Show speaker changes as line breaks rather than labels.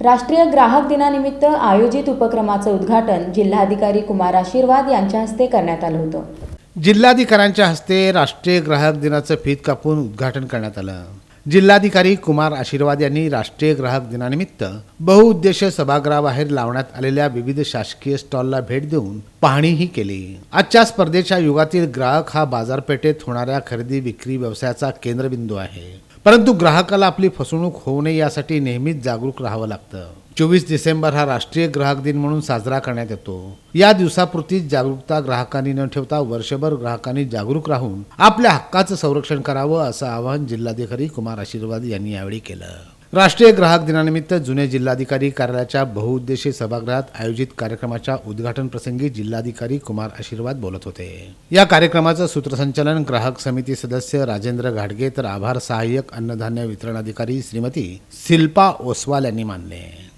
राष्ट्रीय ग्राहक दिनानिमित्त आयोजित उपक्रमाचं उद्घाटन जिल्हाधिकारी कुमार आशीर्वाद यांच्या हस्ते करण्यात आलं होतं।
जिल्हाधिकाऱ्यांच्या हस्ते राष्ट्रीय ग्राहक दिनाचं फीत कापून उद्घाटन करण्यात आलं। जिल्हाधिकारी कुमार आशीर्वाद यांनी राष्ट्रीय ग्राहक दिनानिमित्त बहुउद्देशीय सभागृहाबाहेर लावण्यात आलेल्या विविध शासकीय स्टॉलला भेट देऊन पाहणीही केली। आजच्या स्पर्धेच्या युगातील ग्राहक हा बाजारपेठेत होणाऱ्या खरेदी विक्री व्यवसायाचा केंद्रबिंदू आहे, परंतु ग्राहकाला आपली फसवणूक होऊ नये यासाठी नेहमीच जागरूक राहावं लागतं। 24 डिसेंबर हा राष्ट्रीय ग्राहक दिन म्हणून साजरा करण्यात येतो। या दिवसापुरतीच जागरूकता ग्राहकांनी न ठेवता वर्षभर ग्राहकांनी जागरूक राहून आपल्या हक्काचं संरक्षण करावं असं आवाहन जिल्हाधिकारी कुमार आशीर्वाद यांनी यावेळी केलं। राष्ट्रीय ग्राहक दिनानिमित्त जुने जिल्हाधिकारी कार्यालयाच्या बहुउद्देशीय सभागृहात आयोजित कार्यक्रमाच्या उद्घाटन प्रसंगी जिल्हाधिकारी कुमार आशीर्वाद बोलत होते। या कार्यक्रमाचं सूत्रसंचालन ग्राहक समिती सदस्य राजेंद्र घाडगे तर आभार सहाय्यक अन्नधान्य वितरण अधिकारी श्रीमती शिल्पा ओसवाल यांनी मानले।